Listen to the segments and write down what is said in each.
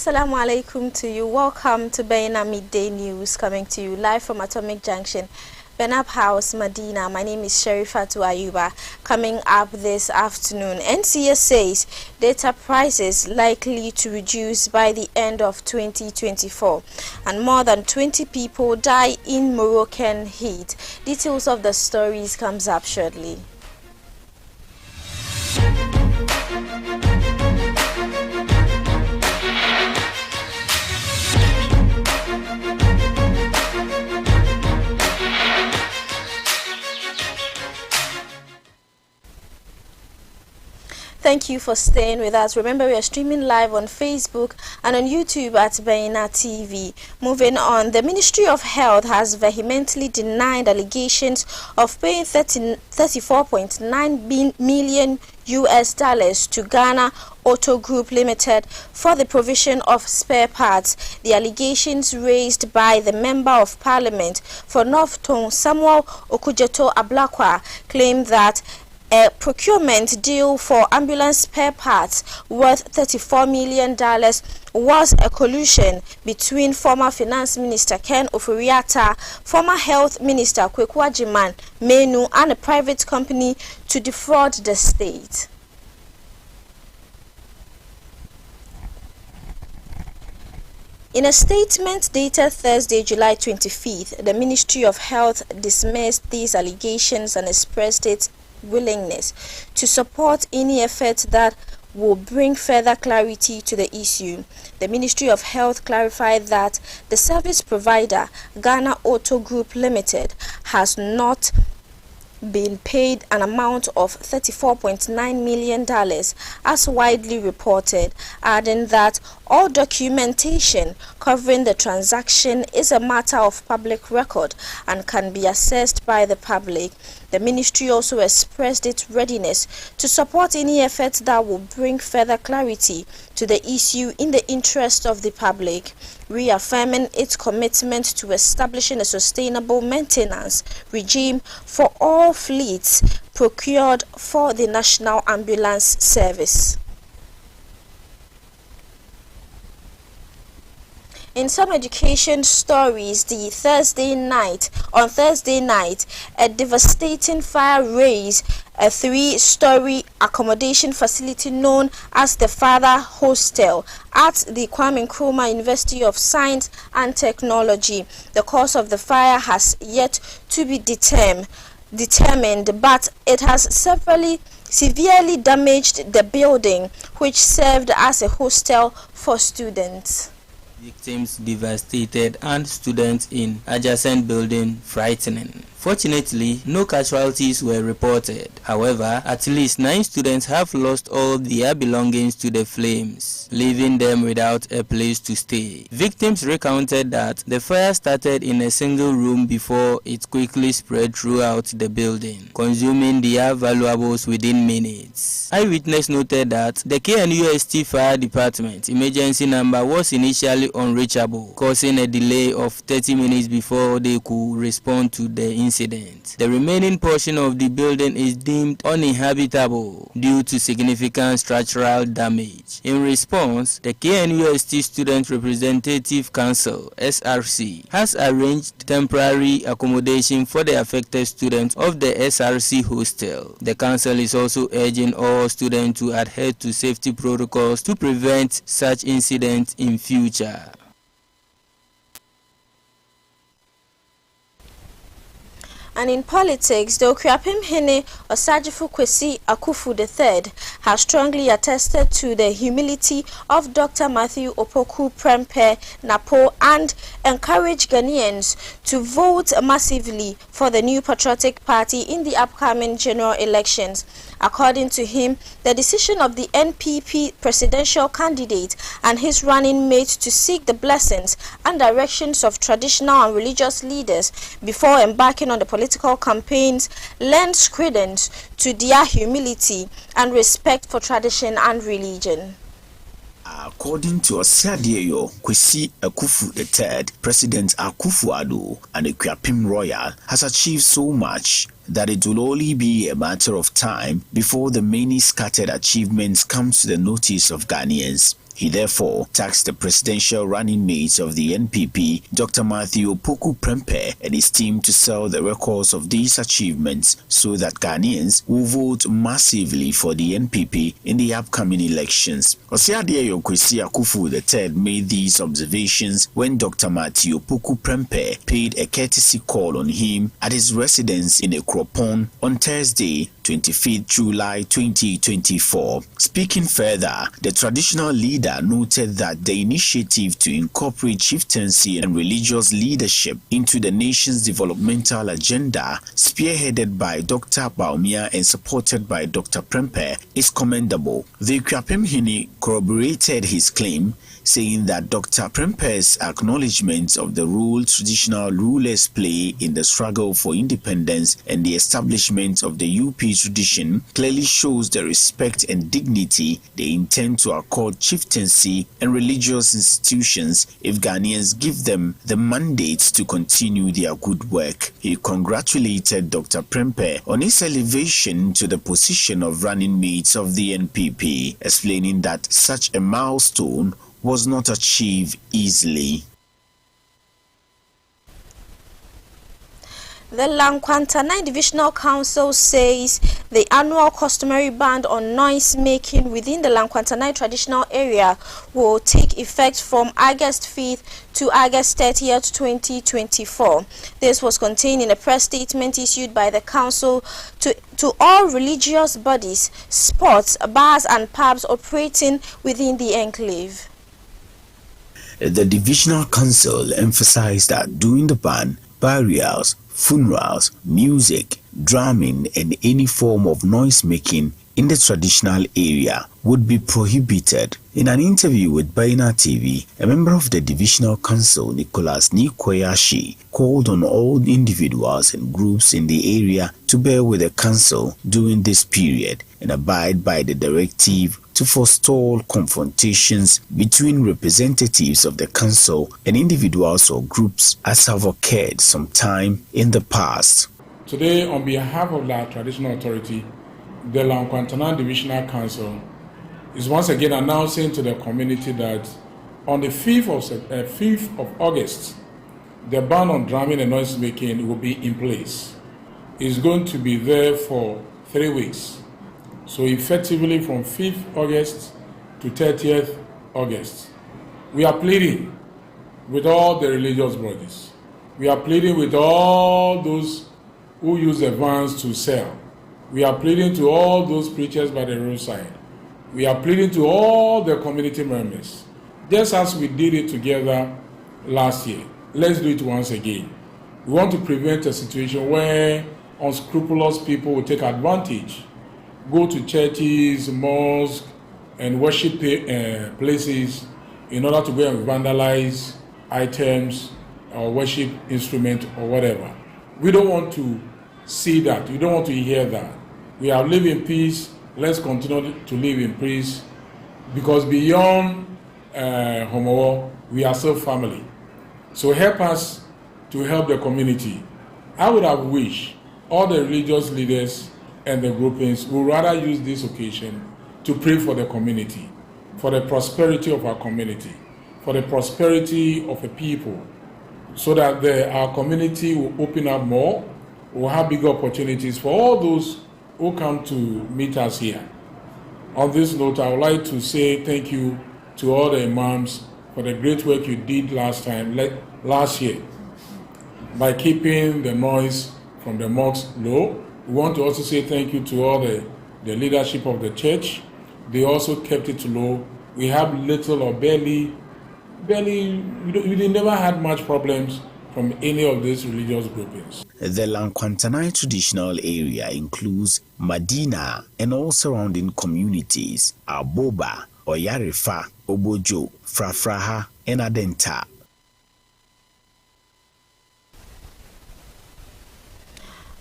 Assalamu alaikum to you. Welcome to Baina Midday News, coming to you live from Atomic Junction, Benab House, Medina. My name is Sherifatu Ayuba. Coming up this afternoon, NCS says data prices likely to reduce by the end of 2024, and more than 20 people die in Moroccan heat. Details of the stories comes up shortly. Thank you for staying with us. Remember, we are streaming live on Facebook and on YouTube at Baina TV. Moving on, the Ministry of Health has vehemently denied allegations of paying $34.9 million to Ghana Auto Group Limited for the provision of spare parts. The allegations raised by the Member of Parliament for North Tongue, Samuel Okujeto Ablakwa, claim that a procurement deal for ambulance spare parts worth $34 million was a collusion between former Finance Minister Ken Ofori-Atta, former Health Minister Kweku Agyeman Menu, and a private company to defraud the state. In a statement dated Thursday, July 25th, the Ministry of Health dismissed these allegations and expressed its willingness to support any effort that will bring further clarity to the issue. The Ministry of Health clarified that the service provider, Ghana Auto Group Limited, has not been paid an amount of $34.9 million as widely reported, adding that all documentation covering the transaction is a matter of public record and can be accessed by the public. The ministry also expressed its readiness to support any efforts that will bring further clarity to the issue in the interest of the public, reaffirming its commitment to establishing a sustainable maintenance regime for all fleets procured for the National Ambulance Service. In some education stories, on Thursday night, a devastating fire razed a 3-story accommodation facility known as the Father Hostel at the Kwame Nkrumah University of Science and Technology. The cause of the fire has yet to be determined, but it has severely damaged the building, which served as a hostel for students. Victims devastated and students in adjacent building frightening. Fortunately, no casualties were reported. However, at least 9 students have lost all their belongings to the flames, leaving them without a place to stay. Victims recounted that the fire started in a single room before it quickly spread throughout the building, consuming their valuables within minutes. Eyewitness noted that the KNUST Fire Department emergency number was initially unreachable, causing a delay of 30 minutes before they could respond to the incident. The remaining portion of the building is deemed uninhabitable due to significant structural damage. In response, the KNUST Student Representative Council (SRC) has arranged temporary accommodation for the affected students of the SRC hostel. The council is also urging all students to adhere to safety protocols to prevent such incidents in future. And in politics, the Okuapem-Hene Osagyefo Kwesi Akuffo III has strongly attested to the humility of Dr. Matthew Opoku Prempeh Napo and encouraged Ghanaians to vote massively for the New Patriotic Party in the upcoming general elections. According to him, the decision of the NPP presidential candidate and his running mate to seek the blessings and directions of traditional and religious leaders before embarking on the political campaigns lends credence to their humility and respect for tradition and religion. According to Osagyefo Kwesi Akuffo III, President Akufo-Addo and the Okuapem Royal has achieved so much that it will only be a matter of time before the many scattered achievements come to the notice of Ghanaians. He therefore tasked the presidential running mate of the NPP, Dr. Matthew Opoku Prempeh, and his team to sell the records of these achievements so that Ghanaians will vote massively for the NPP in the upcoming elections. Osiadeyo Kwesi Akufo III made these observations when Dr. Matthew Opoku Prempeh paid a courtesy call on him at his residence in Ekropon on Thursday, 25th July 2024. Speaking further, the traditional leader noted that the initiative to incorporate chieftaincy and religious leadership into the nation's developmental agenda, spearheaded by Dr. Bawumia and supported by Dr. Prempeh, is commendable. The Kwapim Hini corroborated his claim, saying that Dr. Prempeh's acknowledgement of the role traditional rulers play in the struggle for independence and the establishment of the UP tradition clearly shows the respect and dignity they intend to accord chieftaincy and religious institutions if Ghanaians give them the mandate to continue their good work. He congratulated Dr. Prempeh on his elevation to the position of running mate of the NPP, explaining that such a milestone was not achieved easily. The Lankwantana Divisional Council says the annual customary ban on noise making within the Lankwantana traditional area will take effect from August 5th to August 30th, 2024. This was contained in a press statement issued by the council to all religious bodies, sports, bars and pubs operating within the enclave. The Divisional Council emphasized that during the ban, burials, funerals, music, drumming and any form of noise making in the traditional area would be prohibited. In an interview with Baina TV, a member of the Divisional Council, Nicholas Nikoyashi, called on all individuals and groups in the area to bear with the council during this period and abide by the directive to forestall confrontations between representatives of the council and individuals or groups as have occurred sometime in the past. Today, on behalf of the Traditional Authority, the Lankwantana Divisional Council is once again announcing to the community that on the 5th of August, the ban on drumming and noise making will be in place. It's going to be there for 3 weeks. So effectively from 5th August to 30th August. We are pleading with all the religious bodies. We are pleading with all those who use the vans to sell. We are pleading to all those preachers by the roadside. We are pleading to all the community members. Just as we did it together last year, let's do it once again. We want to prevent a situation where unscrupulous people will take advantage, go to churches, mosques, and worship places in order to go and vandalize items or worship instruments or whatever. We don't want to see that. We don't want to hear that. We have lived in peace. Let's continue to live in peace, because beyond Homo, we are still family. So help us to help the community. I would have wished all the religious leaders and the groupings would rather use this occasion to pray for the community, for the prosperity of our community, for the prosperity of the people, so that our community will open up more, will have bigger opportunities for all those who come to meet us here. On this note, I would like to say thank you to all the imams for the great work you did last year, by keeping the noise from the mosques low. We want to also say thank you to all the leadership of the church. They also kept it low. We have little or barely, we never had much problems from any of these religious groupings. The Lankwantana traditional area includes Madina and all surrounding communities, Aboba, Oyarefa, Obojo, Frafraha, and Adenta.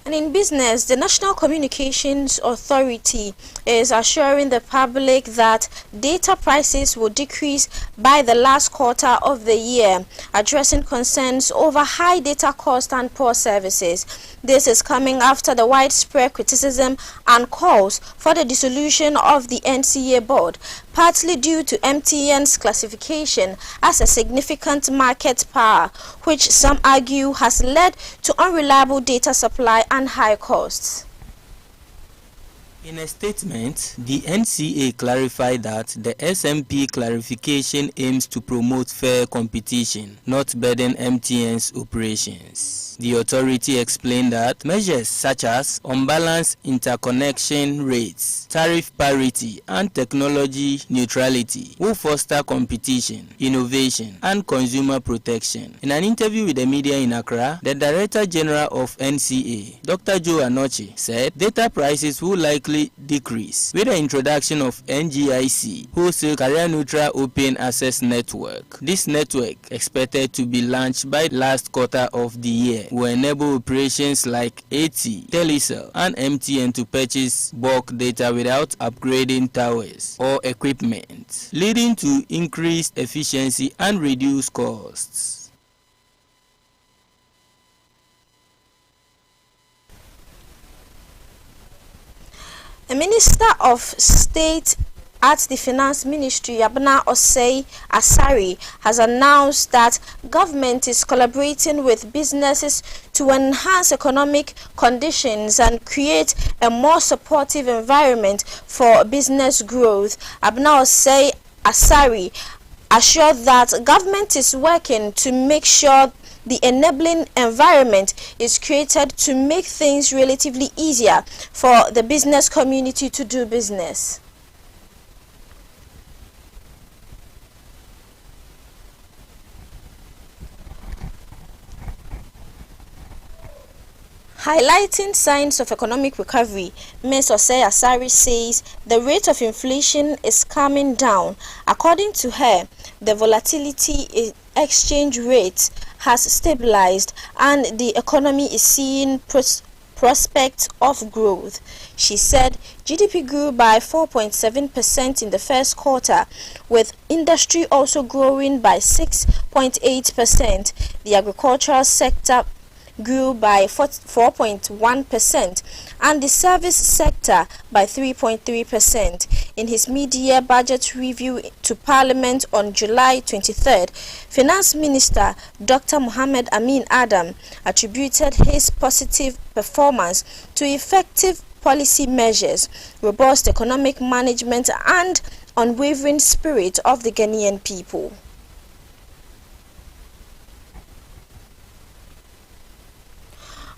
And in business, the National Communications Authority is assuring the public that data prices will decrease by the last quarter of the year addressing concerns over high data cost and poor services. This is coming after the widespread criticism and calls for the dissolution of the NCA board, partly due to MTN's classification as a significant market power, which some argue has led to unreliable data supply and high costs. In a statement, the NCA clarified that the SMP clarification aims to promote fair competition, not burden MTN's operations. The authority explained that measures such as unbalanced interconnection rates, tariff parity, and technology neutrality will foster competition, innovation, and consumer protection. In an interview with the media in Accra, the Director General of NCA, Dr. Joe Anoche, said data prices will likely decrease with the introduction of NGIC, Wholesale Carrier Neutral Open Access Network. This network, expected to be launched by last quarter of the year, will enable operations like AT, Telecel, and MTN to purchase bulk data without upgrading towers or equipment, leading to increased efficiency and reduced costs. A Minister of State at the Finance Ministry, Abena Osei Asari, has announced that government is collaborating with businesses to enhance economic conditions and create a more supportive environment for business growth. Abena Osei Asari assured that government is working to make sure the enabling environment is created to make things relatively easier for the business community to do business. Highlighting signs of economic recovery, Ms. Osei Asari says the rate of inflation is coming down. According to her, the volatility in exchange rates has stabilized and the economy is seeing prospects of growth. She said GDP grew by 4.7% in the first quarter, with industry also growing by 6.8%. The agricultural sector grew by 4.1% and the service sector by 3.3%. In his mid-year budget review to Parliament on July 23rd, Finance Minister Dr. Mohammed Amin Adam attributed his positive performance to effective policy measures, robust economic management, and unwavering spirit of the Ghanaian people.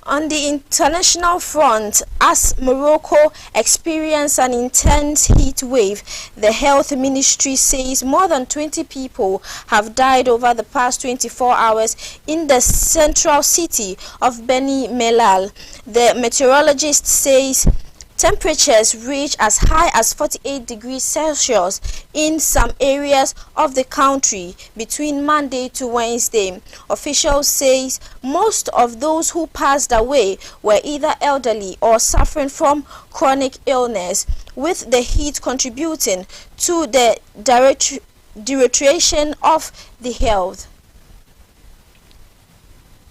On the international front, as Morocco experienced an intense heat wave, the health ministry says more than 20 people have died over the past 24 hours in the central city of Beni Mellal. The meteorologist says temperatures reach as high as 48 degrees Celsius in some areas of the country between Monday to Wednesday. Officials say most of those who passed away were either elderly or suffering from chronic illness, with the heat contributing to the deterioration of the health.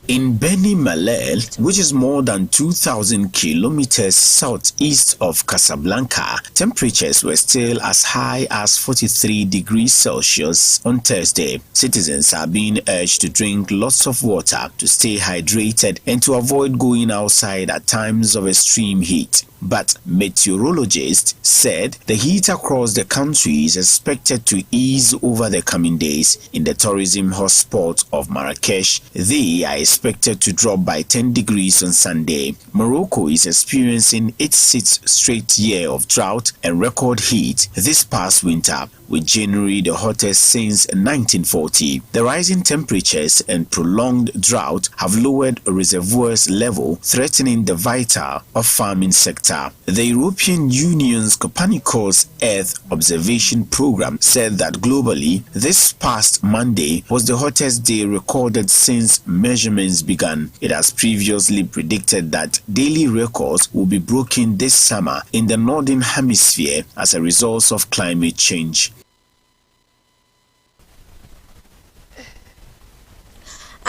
In Beni Mellal, which is more than 2,000 kilometers southeast of Casablanca, temperatures were still as high as 43 degrees Celsius on Thursday. Citizens are being urged to drink lots of water, to stay hydrated, and to avoid going outside at times of extreme heat. But meteorologists said the heat across the country is expected to ease over the coming days. In the tourism hotspot of Marrakesh, they are expected to drop by 10 degrees on Sunday. Morocco is experiencing its sixth straight year of drought and record heat this past winter, with January the hottest since 1940. The rising temperatures and prolonged drought have lowered reservoirs level, threatening the vital of farming sector. The European Union's Copernicus Earth Observation Program said that globally, this past Monday was the hottest day recorded since measurements began. It has previously predicted that daily records will be broken this summer in the Northern Hemisphere as a result of climate change.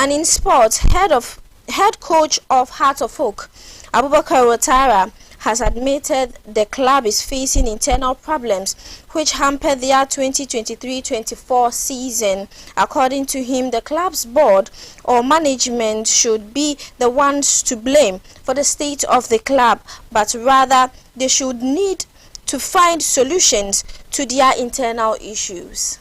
And in sports, head coach of Heart of Oak, Abubakar Ouattara, has admitted the club is facing internal problems which hamper their 2023-24 season. According to him, the club's board or management should be the ones to blame for the state of the club, but rather they should need to find solutions to their internal issues.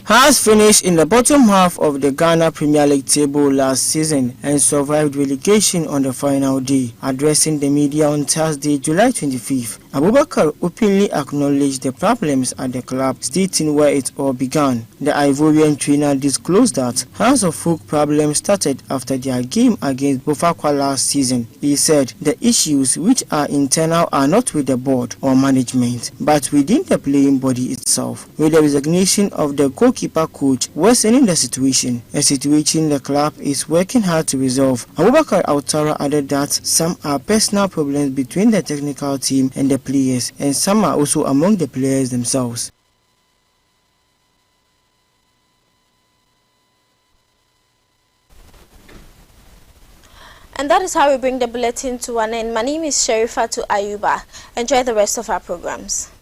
Hearts finished in the bottom half of the Ghana Premier League table last season and survived relegation on the final day. Addressing the media on Thursday, July 25th, Abubakar openly acknowledged the problems at the club, stating where it all began. The Ivorian trainer disclosed that Hearts of Oak problems started after their game against Bofakwa last season. He said the issues which are internal are not with the board or management, but within the playing body itself, with the resignation of the goalkeeper coach worsening the situation, a situation the club is working hard to resolve. Abubakar Ouattara added that some are personal problems between the technical team and the players, and some are also among the players themselves. And that is how we bring the bulletin to an end. My name is Sherifatu Ayuba. Enjoy the rest of our programs.